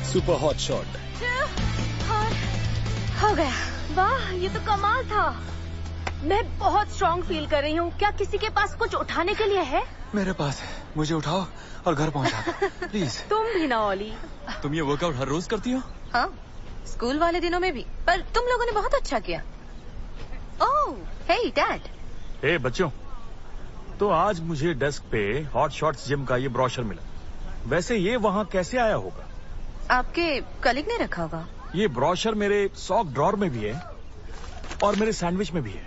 Super hot shot. हो गया। वाह, ये तो कमाल था। मैं बहुत स्ट्रॉन्ग फील कर रही हूँ। क्या किसी के पास कुछ उठाने के लिए है? मेरे पास है, मुझे उठाओ और घर पहुँचा दो प्लीज। तुम भी ना ओली। तुम ये वर्कआउट हर रोज करती हो? हाँ, स्कूल वाले दिनों में भी। पर तुम लोगों ने बहुत अच्छा किया। ओह, हे डैड। हे बच्चों, तो आज मुझे डेस्क पे हॉट शॉट्स जिम का ये ब्रोशर मिला। वैसे ये वहाँ कैसे आया होगा? आपके कलीग ने रखा होगा। ये ब्रोशर मेरे सॉक ड्रॉर में भी है और मेरे सैंडविच में भी है।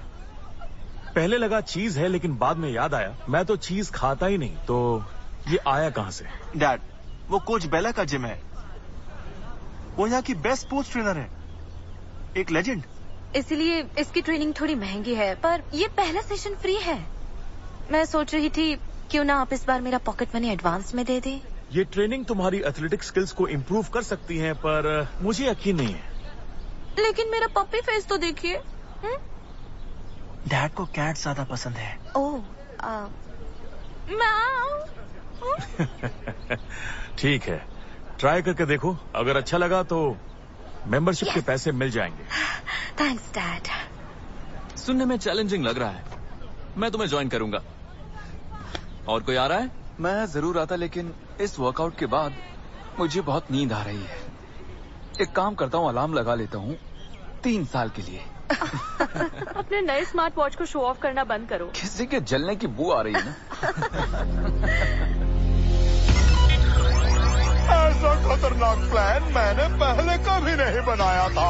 पहले लगा चीज है, लेकिन बाद में याद आया मैं तो चीज खाता ही नहीं, तो ये आया कहाँ से? डैड, वो कोच बेला का जिम है। वो यहाँ की बेस्ट स्पोर्ट्स ट्रेनर है, एक लेजेंड। इसलिए इसकी ट्रेनिंग थोड़ी महंगी है, पर ये पहला सेशन फ्री है। मैं सोच रही थी क्यों ना आप इस बार मेरा पॉकेट मनी एडवांस में दे दें। ये ट्रेनिंग तुम्हारी एथलेटिक स्किल्स को इम्प्रूव कर सकती है, पर मुझे यकीन नहीं है। लेकिन मेरा पप्पी फेस तो देखिए। डैड को कैट ज्यादा पसंद है। ओह, ठीक है, ट्राई करके देखो। अगर अच्छा लगा तो मेंबरशिप के पैसे मिल जाएंगे। Thanks dad. सुनने में चैलेंजिंग लग रहा है। मैं तुम्हें ज्वाइन करूंगा। और कोई आ रहा है? मैं जरूर आता, लेकिन इस वर्कआउट के बाद मुझे बहुत नींद आ रही है। एक काम करता हूँ, अलार्म लगा लेता हूँ 3 साल के लिए। अपने नए स्मार्ट वॉच को शो ऑफ करना बंद करो। किसी के जलने की बू आ रही है ना। ऐसा खतरनाक प्लान मैंने पहले कभी नहीं बनाया था।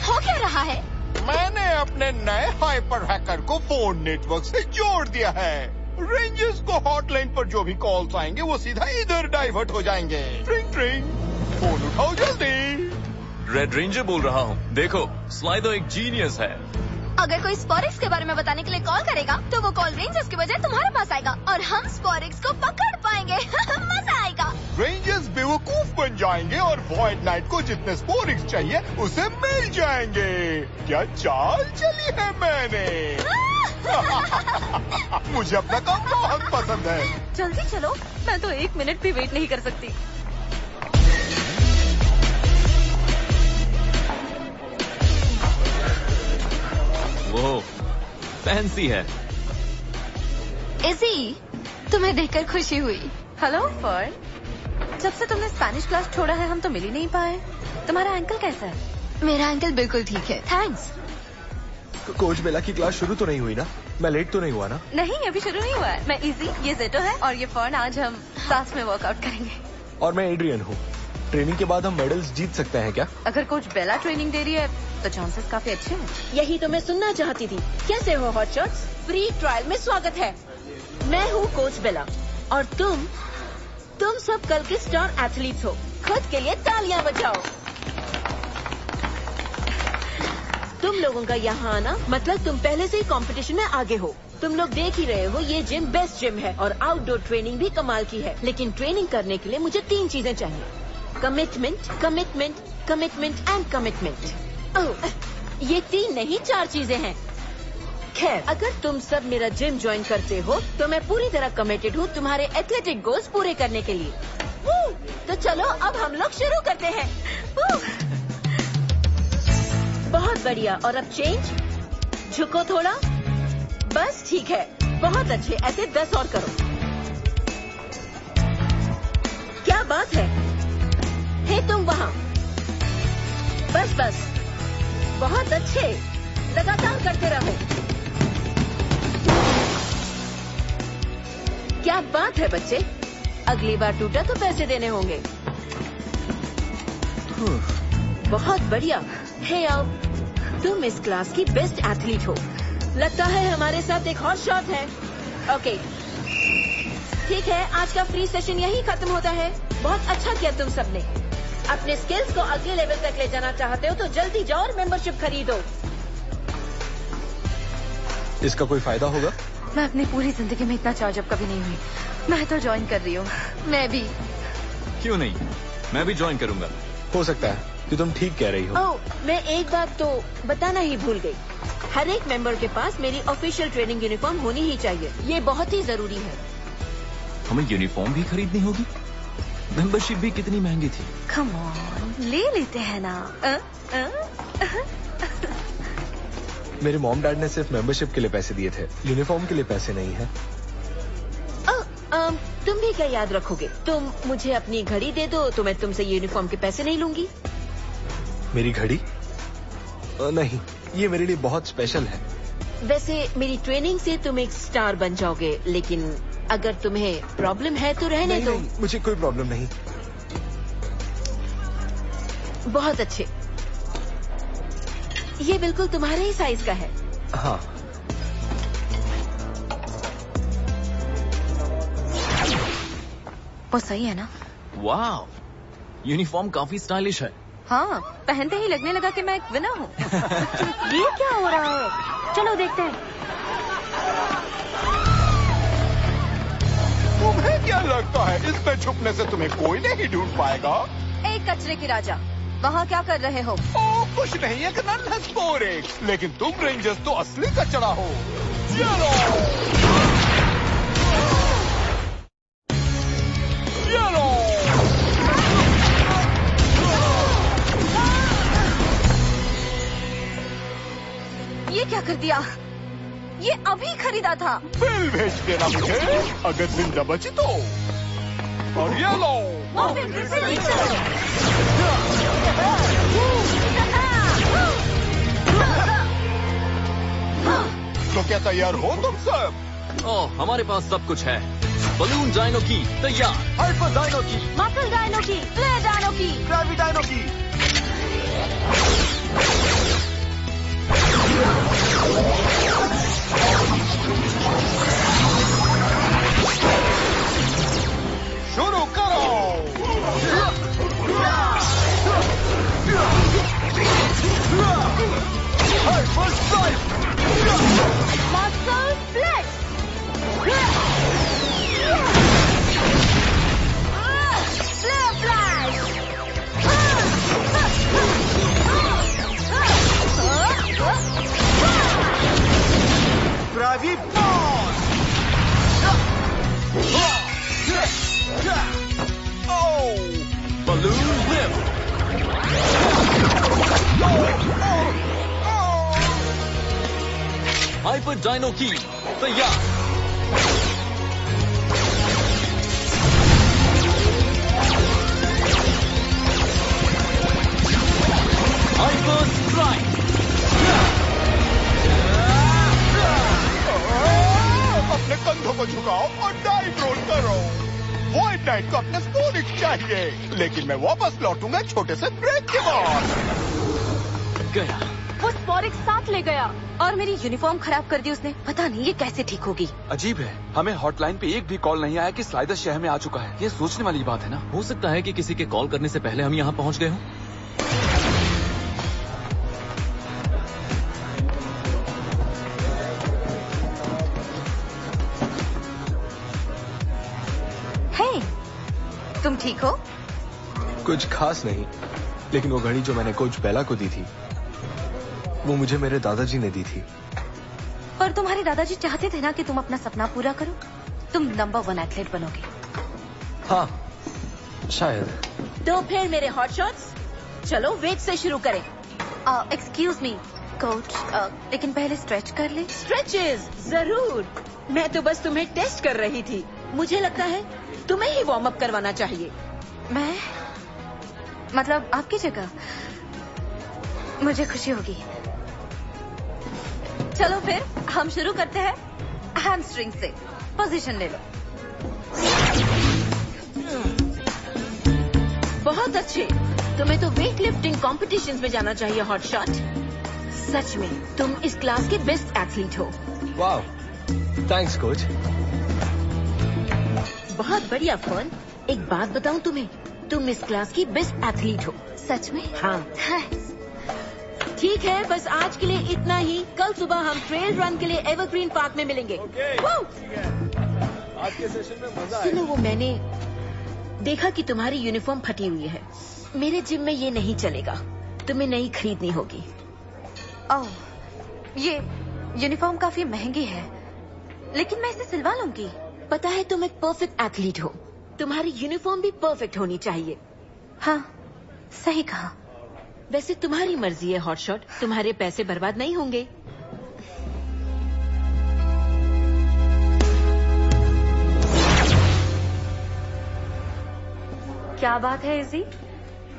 हो क्या रहा है? मैंने अपने नए हाइपर हैकर को फोन नेटवर्क से जोड़ दिया है। रेंजर्स को हॉटलाइन पर जो भी कॉल्स आएंगे वो सीधा इधर डाइवर्ट हो जाएंगे। ट्रिंग ट्रिंग, फोन उठाओ जल्दी। रेड रेंजर बोल रहा हूँ। देखो, स्लाइडो एक जीनियस है। अगर कोई स्पॉरिक्स के बारे में बताने के लिए कॉल करेगा तो वो कॉल रेंजर्स की बजाय तुम्हारे पास आएगा और हम स्पॉरिक्स को पकड़ पाएंगे। मजा आएगा। रेंजर्स बेवकूफ बन जाएंगे और वॉइड नाइट को जितने स्पोरिक्स चाहिए उसे मिल जाएंगे। क्या चाल चली है मैंने। मुझे अपना काम बहुत पसंद है। जल्दी चलो, मैं तो 1 मिनट भी वेट नहीं कर सकती। वो फैंसी है। इजी, तुम्हें देखकर खुशी हुई। हेलो फर्न, जब से तुमने स्पेनिश क्लास छोड़ा है हम तो मिल ही नहीं पाए। तुम्हारा अंकल कैसा है? मेरा अंकल बिल्कुल ठीक है, थैंक्स। कोच बेला की क्लास शुरू तो नहीं हुई ना? मैं लेट तो नहीं हुआ ना? नहीं, अभी शुरू नहीं हुआ है। मैं इजी, ये जेटो है और ये फर्न। आज हम साथ में वर्कआउट करेंगे। और मैं एड्रियन हूँ। ट्रेनिंग के बाद हम मेडल्स जीत सकते हैं क्या? अगर कोच बेला ट्रेनिंग दे रही है तो चांसेस काफी अच्छे हैं। यही तो मैं सुनना चाहती थी। कैसे हो हॉट शॉट्स? फ्री ट्रायल में स्वागत है। मैं हूँ कोच बेला और तुम सब कल के स्टार एथलीट्स हो। खुद के लिए तालियां बजाओ। तुम लोगों का यहाँ आना मतलब तुम पहले से ही कंपटीशन में आगे हो। तुम लोग देख ही रहे हो, ये जिम बेस्ट जिम है और आउटडोर ट्रेनिंग भी कमाल की है। लेकिन ट्रेनिंग करने के लिए मुझे 3 चीजें चाहिए। Commitment, commitment, commitment and commitment. Oh, ये 3 नहीं 4 चीजें हैं। खैर, अगर तुम सब मेरा जिम ज्वाइन करते हो तो मैं पूरी तरह कमिटेड हूँ तुम्हारे एथलेटिक गोल्स पूरे करने के लिए। तो चलो अब हम लोग शुरू करते हैं। बहुत बढ़िया। और अब चेंज। झुको थोड़ा। बस ठीक है, बहुत अच्छे। ऐसे 10 और करो। क्या बात है। हे तुम वहाँ। बस बस, बहुत अच्छे। लगातार करते रहो। क्या बात है बच्चे। अगली बार टूटा तो पैसे देने होंगे। बहुत बढ़िया। हे आओ, तुम इस क्लास की बेस्ट एथलीट हो। लगता है हमारे साथ एक हॉट शॉट है। ओके, ठीक है, आज का फ्री सेशन यही खत्म होता है। बहुत अच्छा किया तुम सबने। अपने स्किल्स को अगले लेवल तक ले जाना चाहते हो तो जल्दी जाओ और मेंबरशिप खरीदो। इसका कोई फायदा होगा? मैं अपनी पूरी जिंदगी में इतना चार्जअप कभी नहीं हुई। मैं तो ज्वाइन कर रही हूँ। मैं भी। क्यों नहीं, मैं भी ज्वाइन करूंगा। हो सकता है कि तुम ठीक कह रही हो। ओह, मैं एक बात तो बताना ही भूल गई। हर एक मेंबर के पास मेरी ऑफिशियल ट्रेनिंग यूनिफॉर्म होनी ही चाहिए। ये बहुत ही जरूरी है। हमें यूनिफॉर्म भी खरीदनी होगी? मेंबरशिप भी कितनी महंगी थी। कम ऑन, ले लेते हैं ना। मेरे मॉम डैड ने सिर्फ मेंबरशिप के लिए पैसे दिए थे, यूनिफॉर्म के लिए पैसे नहीं है। तुम भी क्या याद रखोगे? तुम मुझे अपनी घड़ी दे दो तो मैं तुमसे यूनिफॉर्म के पैसे नहीं लूंगी। मेरी घड़ी? नहीं, ये मेरे लिए बहुत स्पेशल है। वैसे मेरी ट्रेनिंग से तुम एक स्टार बन जाओगे, लेकिन अगर तुम्हें प्रॉब्लम है तो रहने दो। नहीं, मुझे कोई प्रॉब्लम नहीं। बहुत अच्छे, ये बिल्कुल तुम्हारे ही साइज का है। हाँ। वो सही है ना? वाह, यूनिफॉर्म काफी स्टाइलिश है। हाँ, पहनते ही लगने लगा कि मैं एक विनर हूँ। ये क्या हो रहा है? चलो देखते हैं। तुम्हें क्या लगता है इसमें छुपने से तुम्हें कोई नहीं ढूंढ पाएगा? एक कचरे की राजा, वहाँ क्या कर रहे हो? ओ, कुछ नहीं, एक नन्हा स्पोरेक्स। लेकिन तुम रेंजर्स तो असली कचरा हो। चलो चलो। ये क्या कर दिया? ये अभी खरीदा था। बिल भेज देना मुझे अगर जिंदा बची तो। और ये लो। तो क्या तैयार हो तुम सब? ओह, हमारे पास सब कुछ है। बलून डायनो की तैयार, हाइपर डायनो की, मसल डायनो की, फ्लेयर डायनो की, ग्रेवी डायनो की। शुरू करो। Hyper strike, muscle flex, flare flash, gravy ball. Balloon lift, hyper dino की तैयार, हाइपर स्ट्राइक, अपने कंधों को झुकाओ और डाइव रोल करो। व्हाइट नाइट को अपने स्पोनिक्स चाहिए, लेकिन मैं वापस लौटूंगा छोटे से ब्रेक के बाद। गया। वो स्पोरिक्स साथ ले गया और मेरी यूनिफॉर्म खराब कर दी उसने। पता नहीं ये कैसे ठीक होगी। अजीब है, हमें हॉटलाइन पे एक भी कॉल नहीं आया कि स्लाइडर शहर में आ चुका है। ये सोचने वाली बात है ना। हो सकता है कि किसी के कॉल करने से पहले हम यहाँ पहुँच गए हों। हे, तुम ठीक हो? कुछ खास नहीं, लेकिन वो घड़ी जो मैंने कोच बेला को दी थी वो मुझे मेरे दादाजी ने दी थी। और तुम्हारे दादाजी चाहते थे ना कि तुम अपना सपना पूरा करो। तुम नंबर 1 एथलीट बनोगे। हाँ, शायद। तो फिर मेरे हॉट शॉट्स, चलो वेट से शुरू करें। एक्सक्यूज मी कोच, लेकिन पहले स्ट्रेच कर ले। स्ट्रेचेस जरूर। मैं तो बस तुम्हें टेस्ट कर रही थी। मुझे लगता है तुम्हें ही वार्म अप करवाना चाहिए। मैं मतलब आपकी जगह? मुझे खुशी होगी। चलो फिर हम शुरू करते हैं हैमस्ट्रिंग से। पोजीशन ले लो। बहुत अच्छे। तुम्हें तो वेट लिफ्टिंग कॉम्पिटिशन्स में जाना चाहिए हॉट शॉट। सच में तुम इस क्लास के बेस्ट एथलीट हो। वाह, थैंक्स कोच। बहुत बढ़िया फन। एक बात बताऊं तुम्हें, तुम इस क्लास की बेस्ट एथलीट हो। सच में? हाँ। ठीक है, बस आज के लिए इतना ही। कल सुबह हम ट्रेल रन के लिए एवरग्रीन पार्क में मिलेंगे। आज के सेशन में मजा आया। सुनो, वो मैंने देखा कि तुम्हारी यूनिफॉर्म फटी हुई है। मेरे जिम में ये नहीं चलेगा, तुम्हें नई खरीदनी होगी। ओह, ये यूनिफॉर्म काफी महंगी है, लेकिन मैं इसे सिलवा लूंगी। पता है तुम एक परफेक्ट एथलीट हो, तुम्हारी यूनिफॉर्म भी परफेक्ट होनी चाहिए। हाँ, सही कहा। वैसे तुम्हारी मर्जी है हॉटशॉट, तुम्हारे पैसे बर्बाद नहीं होंगे। क्या बात है इजी?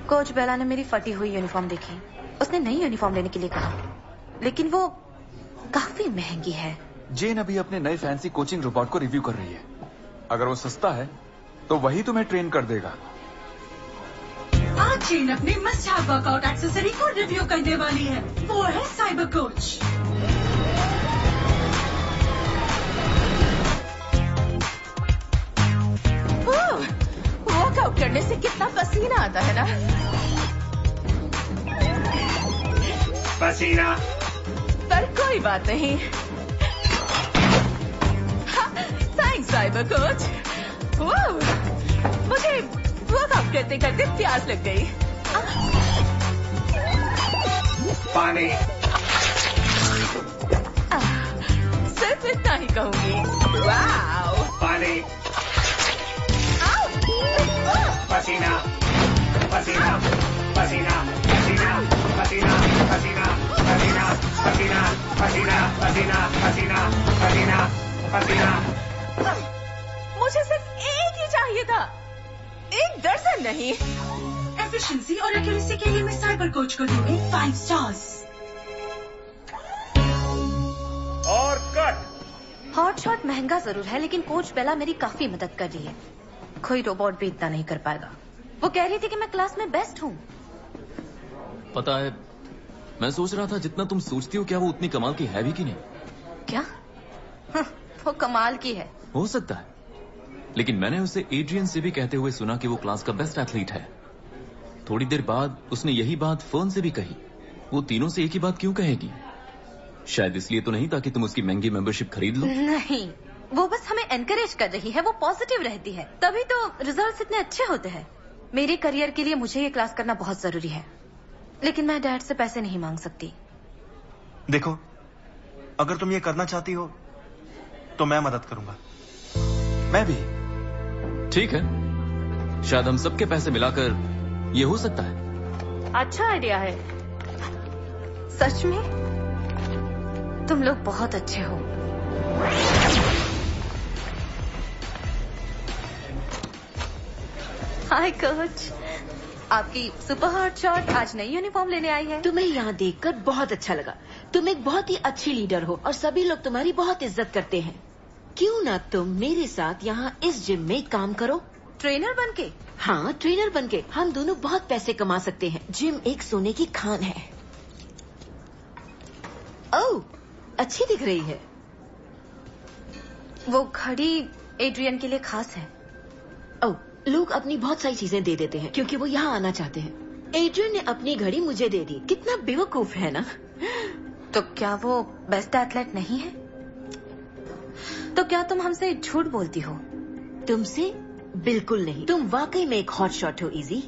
कोच बेला ने मेरी फटी हुई यूनिफॉर्म देखी। उसने नई यूनिफॉर्म लेने के लिए कहा, लेकिन वो काफी महंगी है। जेन अभी अपने नए फैंसी कोचिंग रोबोट को रिव्यू कर रही है। अगर वो सस्ता है तो वही तुम्हें ट्रेन कर देगा। आज जेन अपनी मस्ट हैव वर्कआउट एक्सेसरी को रिव्यू करने वाली है। वो है साइबर कोच। वर्कआउट करने से कितना पसीना आता है ना। पसीना पर कोई बात नहीं। Thanks cyber coach. मुझे वर्कआउट करते करते प्यास लग गई। पानी। सिर्फ इतना ही कहूंगी। वाओ। पानी। पसीना पसीना पसीना पसीना पसीना पसीना पसीना पसीना पसीना पसीना पसीना पसीना पसीना। मुझे सिर्फ एक ही चाहिए था, एक दर्जन नहीं। एफिशिएंसी और एक्यूरेसी के लिए मैं साइबर कोच को दूंगी 5 स्टार्स। और कट। हॉटशॉट महंगा जरूर है, लेकिन कोच बेला मेरी काफी मदद कर रही है। कोई रोबोट भी इतना नहीं कर पाएगा। वो कह रही थी कि मैं क्लास में बेस्ट हूँ। पता है, मैं सोच रहा था जितना तुम सोचती हो क्या वो उतनी कमाल की है भी कि नहीं। क्या? वो कमाल की है। हो सकता है, लेकिन मैंने उसे एड्रियन से भी कहते हुए सुना कि वो क्लास का बेस्ट एथलीट है। थोड़ी देर बाद उसने यही बात फर्न से भी कही। वो तीनों से एक ही बात क्यों कहेगी? शायद इसलिए तो नहीं ताकि तुम उसकी महंगी मेंबरशिप खरीद लो। नहीं, वो बस हमें एनकरेज कर रही है। वो पॉजिटिव रहती है, तभी तो रिजल्ट्स इतने अच्छे होते हैं। मेरे करियर के लिए मुझे ये क्लास करना बहुत जरूरी है, लेकिन मैं डैड से पैसे नहीं मांग सकती। देखो, अगर तुम ये करना चाहती हो तो मैं मदद करूंगा। मैं भी। ठीक है, शायद हम सबके पैसे मिलाकर ये हो सकता है। अच्छा आइडिया है। सच में तुम लोग बहुत अच्छे हो। हाय कोच, आपकी सुपर हॉट शॉट आज नई यूनिफॉर्म लेने आई है। तुम्हें यहाँ देखकर बहुत अच्छा लगा। तुम एक बहुत ही अच्छी लीडर हो और सभी लोग तुम्हारी बहुत इज्जत करते हैं। क्यों ना तुम मेरे साथ यहाँ इस जिम में काम करो? ट्रेनर बनके? हाँ, ट्रेनर बनके हम दोनों बहुत पैसे कमा सकते हैं। जिम एक सोने की खान है। ओह, अच्छी दिख रही है। वो घड़ी एड्रियन के लिए खास है। ओह, लोग अपनी बहुत सारी चीजें दे देते हैं क्योंकि वो यहाँ आना चाहते हैं। एड्रियन ने अपनी घड़ी मुझे दे दी। कितना बेवकूफ है ना। तो क्या वो बेस्ट एथलीट नहीं है? तो क्या तुम हमसे झूठ बोलती हो? तुमसे बिल्कुल नहीं। तुम वाकई में एक हॉट शॉट हो इजी,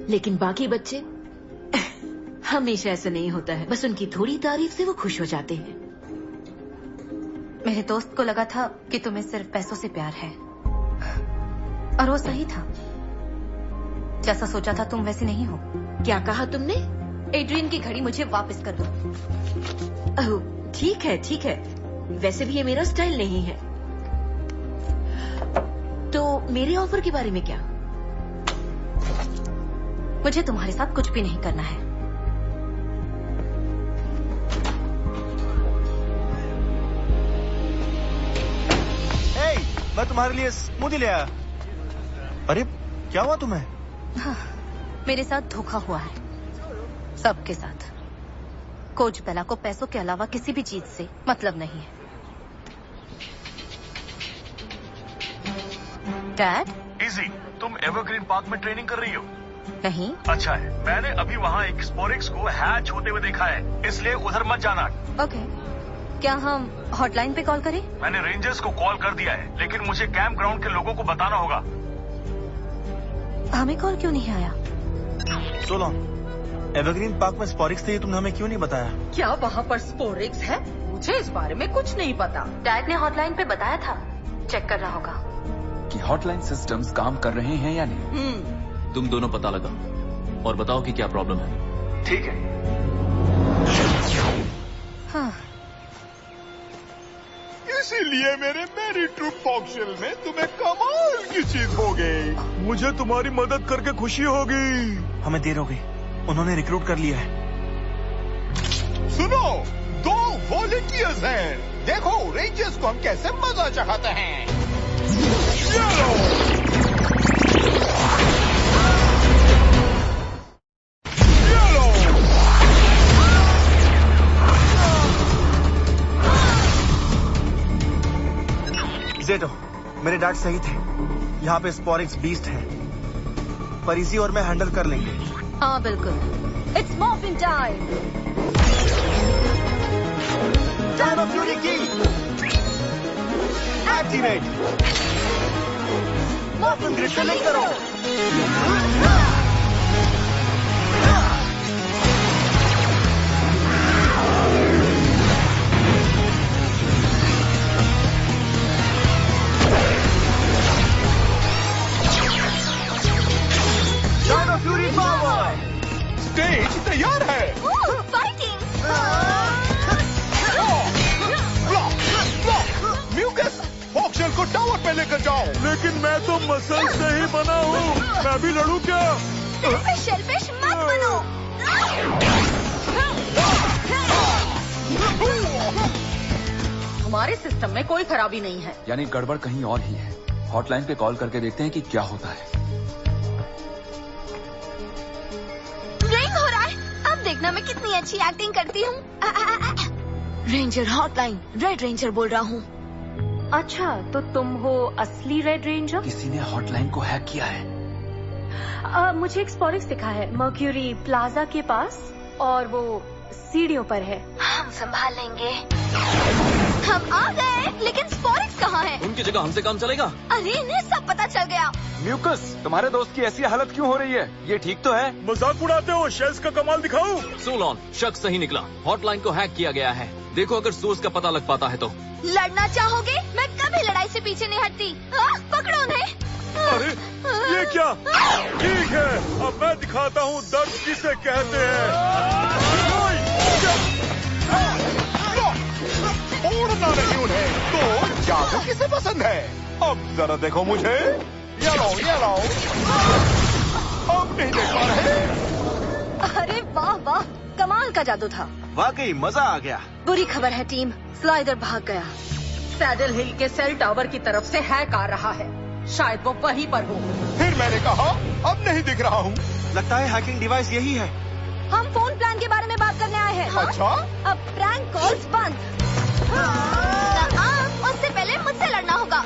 लेकिन बाकी बच्चे हमेशा ऐसा नहीं होता है। बस उनकी थोड़ी तारीफ से वो खुश हो जाते हैं। मेरे दोस्त को लगा था कि तुम्हें सिर्फ पैसों से प्यार है, और वो सही था। जैसा सोचा था तुम वैसी नहीं हो। क्या कहा तुमने? एड्रियन की घड़ी मुझे वापस कर दो। ओह, ठीक है ठीक है। वैसे भी ये मेरा स्टाइल नहीं है। तो मेरे ऑफर के बारे में क्या? मुझे तुम्हारे साथ कुछ भी नहीं करना है। मैं तुम्हारे लिए स्मूदी ले आया। अरे क्या हुआ तुम्हें? हाँ, मेरे साथ धोखा हुआ है, सबके साथ। कोच बेला को पैसों के अलावा किसी भी चीज से मतलब नहीं है। डैड? इजी, तुम एवरग्रीन पार्क में ट्रेनिंग कर रही हो? नहीं। अच्छा है, मैंने अभी वहाँ एक स्पोरिक्स को हैच होते हुए देखा है, इसलिए उधर मत जाना। ओके, क्या हम हॉटलाइन पे कॉल करें? मैंने रेंजर्स को कॉल कर दिया है, लेकिन मुझे कैंप ग्राउंड के लोगों को बताना होगा। हमें कॉल क्यों नहीं आया? सोलो, एवरग्रीन पार्क में स्पोरिक्स थे, तुमने हमें क्यों नहीं बताया? क्या वहाँ पर स्पोरिक्स है? मुझे इस बारे में कुछ नहीं पता। डैड ने हॉटलाइन पे बताया था, चेक करना होगा। कि हॉटलाइन सिस्टम्स काम कर रहे हैं या नहीं। तुम दोनों पता लगाओ और बताओ कि क्या प्रॉब्लम है। ठीक है। हाँ। इसीलिए मेरे मेरी ट्रूप फॉक्शल में तुम्हें कमाल की चीज हो गई। मुझे तुम्हारी मदद करके खुशी होगी। हमें देर हो गई, उन्होंने रिक्रूट कर लिया है। सुनो, 2 वॉलंटियर्स हैं। देखो रेंजर्स को हम कैसे मजा चाहते हैं। चलो। जेटो, मेरे डैड सही थे। यहाँ पे स्पोरिक्स बीस्ट है, पर इसी और मैं हैंडल कर लेंगे। हाँ बिल्कुल। It's morphing time. Dino fury की एक्टिवेट। मॉर्फिंग ग्रिड से लिंक करो। Dino fury power. स्टेज तैयार है। फाइटिंग। म्यूकस, फॉक्शल को टावर पे लेकर जाओ। लेकिन मैं तो मसल से ही बना हूँ, मैं भी लड़ूं क्या? शेलफिश मत बनो। हमारे सिस्टम में कोई खराबी नहीं है। यानी गड़बड़ कहीं और ही है। हॉटलाइन पे कॉल करके देखते हैं कि क्या होता है। रिंग हो रहा है। अब देखना मैं कितनी अच्छी एक्टिंग करती हूँ। रेंजर हॉटलाइन, रेड रेंजर बोल रहा हूँ। अच्छा, तो तुम हो असली रेड रेंजर? किसी ने हॉटलाइन को हैक किया है। मुझे एक स्पोरिक्स दिखा है मर्क्यूरी प्लाजा के पास, और वो सीढ़ियों पर है। हम संभाल लेंगे। हम आ गए, लेकिन स्पोरिक्स कहाँ है? उनकी जगह हमसे काम चलेगा? अरे इन्हें सब पता चल गया। म्यूकस, तुम्हारे दोस्त की ऐसी हालत क्यों हो रही है? ये ठीक तो है? मजाक उड़ाते हो? शेल्स का कमाल दिखाओ। सोलॉन, शक सही निकला। हॉटलाइन को हैक किया गया है। देखो अगर सोर्स का पता लग पाता है तो। लड़ना चाहोगे? मैं कभी लड़ाई से पीछे नहीं हटती। पकड़ो उन्हें। अरे ये क्या? ठीक है, अब मैं दिखाता हूँ दर्द किसे कहते हैं। उड़ना नहीं उन्हें, तो जादू किसे पसंद है? अब जरा देखो मुझे। ये लो। अब नहीं देख पा रहे। अरे वाह वाह, कमाल का जादू था। वाकई मजा आ गया। बुरी खबर है टीम, स्लाइडर भाग गया। सैडल हिल के सेल टावर की तरफ से हैक आ रहा है। शायद वो वहीं पर हो। फिर मैंने कहा अब नहीं दिख रहा हूँ। लगता है हैकिंग डिवाइस यही है। हम फोन प्लान के बारे में बात करने आए हैं। अच्छा? अब प्रैंक कॉल्स बंद। उससे पहले मुझसे लड़ना होगा।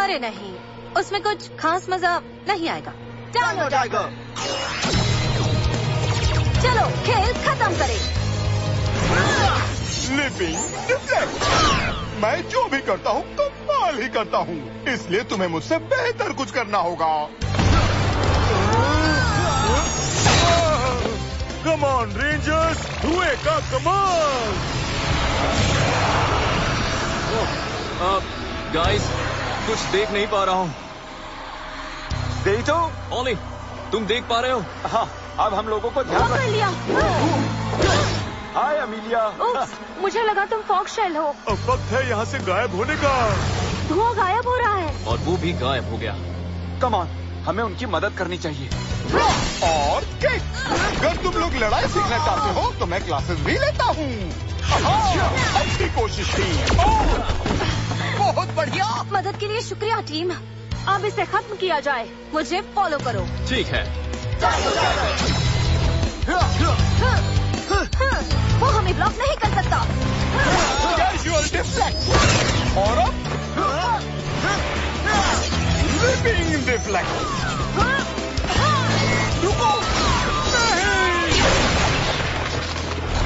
अरे नहीं, उसमें कुछ खास मजा नहीं आएगा। Dino tiger. चलो खेल खत्म करें। Sleeping deflect. मैं जो भी करता हूँ कमाल ही करता हूँ, इसलिए तुम्हें मुझसे बेहतर कुछ करना होगा। कम ऑन रेंजर्स, धुएं का कमाल। गाइस, कुछ देख नहीं पा रहा हूँ। देख तो। ओली, तुम देख पा रहे हो? हाँ, अब हम लोगों को ध्यान पकड़ लिया। हाय अमीलिया। मुझे लगा तुम फॉक्सशेल हो। अब वक्त है यहाँ से गायब होने का। धुआं गायब हो रहा है। और वो भी गायब हो गया। कम ऑन, हमें उनकी मदद करनी चाहिए। और अगर तुम लोग लड़ाई सीखना चाहते हो तो मैं क्लासेस भी लेता हूँ। अच्छी कोशिश थी। बहुत बढ़िया। मदद के लिए शुक्रिया टीम। अब इसे खत्म किया जाए। मुझे फॉलो करो। ठीक है। वो हमें ब्लॉक नहीं कर सकता। Casual deflect. और अब स्लीपिंग डिफ्लेक्ट। रुको।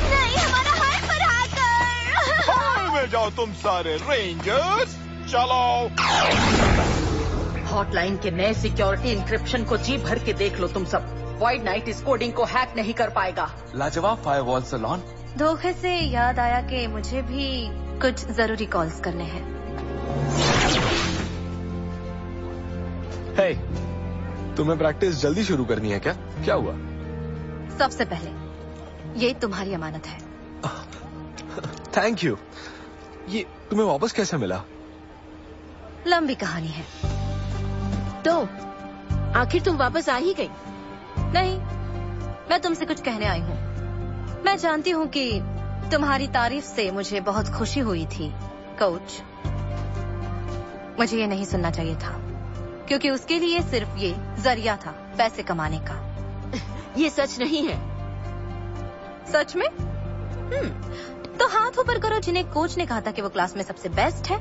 नहीं, हमारा हाइपर हैकर। हाय में जाओ तुम सारे रेंजर्स, चलो। हॉटलाइन के नए सिक्योरिटी इंक्रिप्शन को जी भर के देख लो तुम सब। वाइड नाइट इस कोडिंग को हैक नहीं कर पाएगा। लाजवाब फायरवॉल सलोन। धोखे से याद आया कि मुझे भी कुछ जरूरी कॉल्स करने हैं। हे, तुम्हें प्रैक्टिस जल्दी शुरू करनी है क्या? क्या हुआ? सबसे पहले ये तुम्हारी अमानत है। Thank you. ये तुम्हें वापस कैसे मिला? लंबी कहानी है। तो आखिर तुम वापस आ ही गई? नहीं, मैं तुमसे कुछ कहने आई हूँ। मैं जानती हूँ कि तुम्हारी तारीफ से मुझे बहुत खुशी हुई थी कोच। मुझे ये नहीं सुनना चाहिए था, क्योंकि उसके लिए सिर्फ ये जरिया था पैसे कमाने का। ये सच नहीं है। सच में? तो हाथ ऊपर करो जिन्हें कोच ने कहा था कि वो क्लास में सबसे बेस्ट है।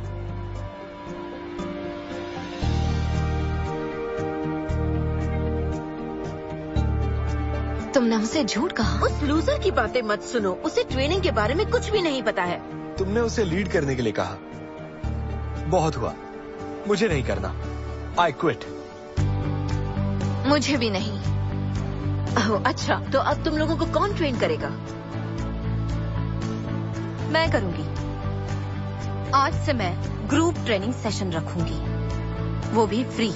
तुमने हमसे झूठ कहा। उस लूजर की बातें मत सुनो, उसे ट्रेनिंग के बारे में कुछ भी नहीं पता है। तुमने उसे लीड करने के लिए कहा। बहुत हुआ, मुझे नहीं करना। I quit. मुझे भी नहीं। ओह, अच्छा, तो अब तुम लोगों को कौन ट्रेन करेगा? मैं करूंगी। आज से मैं ग्रुप ट्रेनिंग सेशन रखूंगी, वो भी फ्री।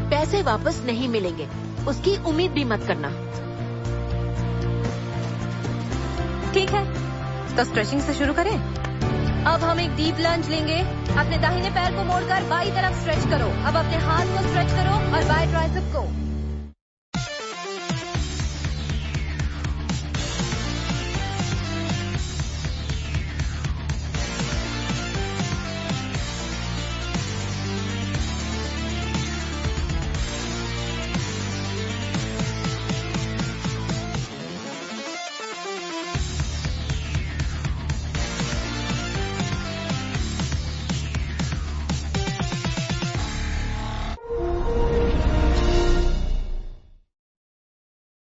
पैसे वापस नहीं मिलेंगे, उसकी उम्मीद भी मत करना। ठीक है, तो स्ट्रेचिंग से शुरू करें। अब हम एक डीप लंज लेंगे। अपने दाहिने पैर को मोड़कर बाईं तरफ स्ट्रेच करो। अब अपने हाथ को स्ट्रेच करो और बाएं ट्राइसेप को।